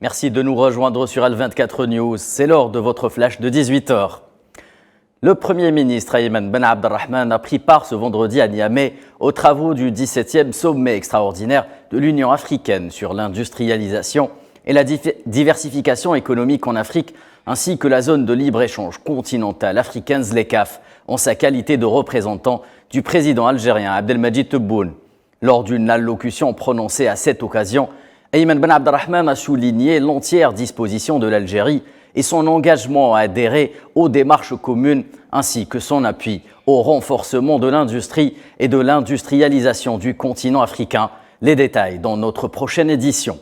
Merci de nous rejoindre sur Al24 News. C'est l'heure de votre flash de 18h. Le Premier ministre Ayman Ben Abdelrahman a pris part ce vendredi à Niamey aux travaux du 17e sommet extraordinaire de l'Union africaine sur l'industrialisation et la diversification économique en Afrique, ainsi que la zone de libre-échange continentale africaine ZLECAf, en sa qualité de représentant du président algérien Abdelmadjid Tebboune. Lors d'une allocution prononcée à cette occasion, Ayman Ben Abdelrahman a souligné l'entière disposition de l'Algérie et son engagement à adhérer aux démarches communes ainsi que son appui au renforcement de l'industrie et de l'industrialisation du continent africain. Les détails dans notre prochaine édition.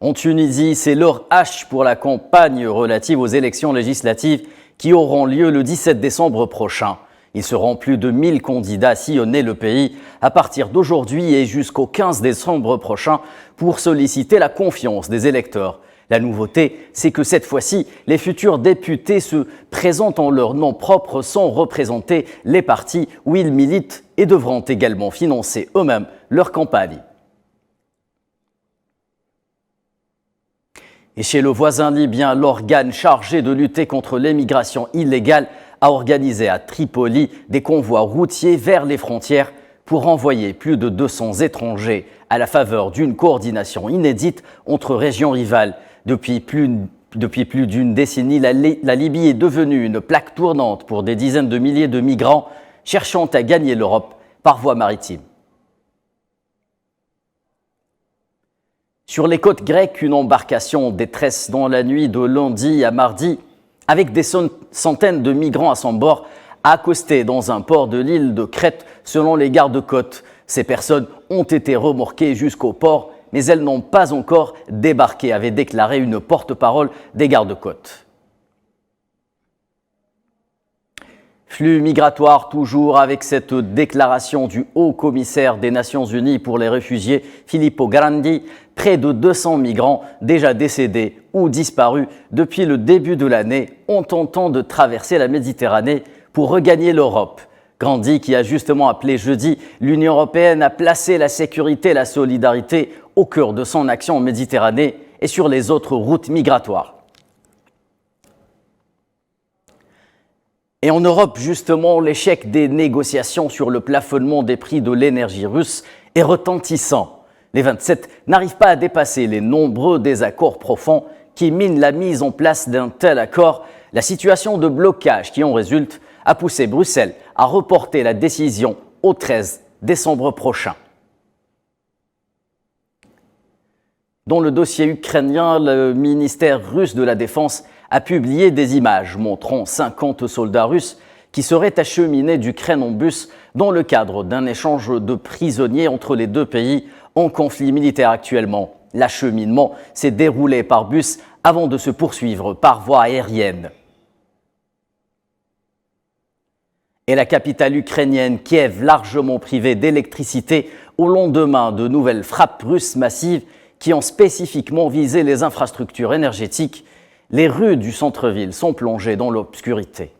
En Tunisie, c'est l'heure H pour la campagne relative aux élections législatives qui auront lieu le 17 décembre prochain. Il seront plus de 1000 candidats à sillonner le pays à partir d'aujourd'hui et jusqu'au 15 décembre prochain pour solliciter la confiance des électeurs. La nouveauté, c'est que cette fois-ci, les futurs députés se présentent en leur nom propre sans représenter les partis où ils militent et devront également financer eux-mêmes leur campagne. Et chez le voisin libyen, l'organe chargé de lutter contre l'immigration illégale a organisé à Tripoli des convois routiers vers les frontières pour envoyer plus de 200 étrangers à la faveur d'une coordination inédite entre régions rivales. Depuis plus d'une décennie, la Libye est devenue une plaque tournante pour des dizaines de milliers de migrants cherchant à gagner l'Europe par voie maritime. Sur les côtes grecques, une embarcation en détresse dans la nuit de lundi à mardi, avec des centaines de migrants à son bord, a accosté dans un port de l'île de Crète selon les gardes-côtes. Ces personnes ont été remorquées jusqu'au port, mais elles n'ont pas encore débarqué, avait déclaré une porte-parole des gardes-côtes. Flux migratoire toujours avec cette déclaration du haut-commissaire des Nations Unies pour les réfugiés, Filippo Grandi. Près de 200 migrants déjà décédés ou disparus depuis le début de l'année ont tenté de traverser la Méditerranée pour regagner l'Europe. Grandi, qui a justement appelé jeudi l'Union européenne à placer la sécurité et la solidarité au cœur de son action en Méditerranée et sur les autres routes migratoires. Et en Europe, justement, l'échec des négociations sur le plafonnement des prix de l'énergie russe est retentissant. Les 27 n'arrivent pas à dépasser les nombreux désaccords profonds qui minent la mise en place d'un tel accord. La situation de blocage qui en résulte a poussé Bruxelles à reporter la décision au 13 décembre prochain. Dans le dossier ukrainien, le ministère russe de la Défense a publié des images montrant 50 soldats russes qui seraient acheminés d'Ukraine en bus dans le cadre d'un échange de prisonniers entre les deux pays en conflit militaire actuellement. L'acheminement s'est déroulé par bus avant de se poursuivre par voie aérienne. Et la capitale ukrainienne, Kiev, largement privée d'électricité au lendemain de nouvelles frappes russes massives qui ont spécifiquement visé les infrastructures énergétiques. Les rues du centre-ville sont plongées dans l'obscurité.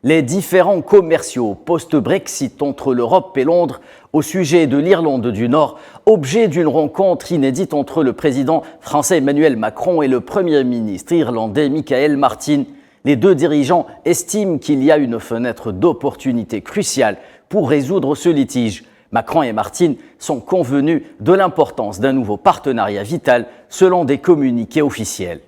Les différends commerciaux post-Brexit entre l'Europe et Londres au sujet de l'Irlande du Nord, objet d'une rencontre inédite entre le président français Emmanuel Macron et le Premier ministre irlandais Michael Martin. Les deux dirigeants estiment qu'il y a une fenêtre d'opportunité cruciale pour résoudre ce litige. Macron et Martin sont convenus de l'importance d'un nouveau partenariat vital selon des communiqués officiels.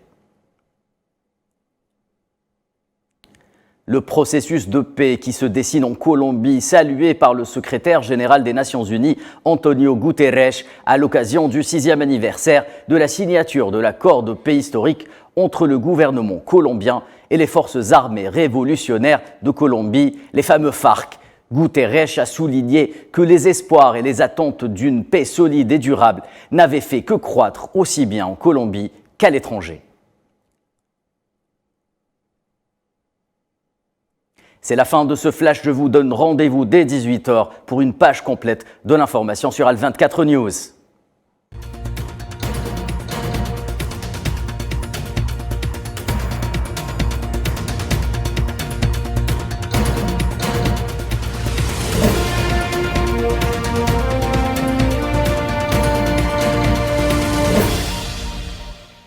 Le processus de paix qui se dessine en Colombie, salué par le secrétaire général des Nations Unies, Antonio Guterres, à l'occasion du 6e anniversaire de la signature de l'accord de paix historique entre le gouvernement colombien et les forces armées révolutionnaires de Colombie, les fameux FARC. Guterres a souligné que les espoirs et les attentes d'une paix solide et durable n'avaient fait que croître aussi bien en Colombie qu'à l'étranger. C'est la fin de ce flash, je vous donne rendez-vous dès 18h pour une page complète de l'information sur Al24 News.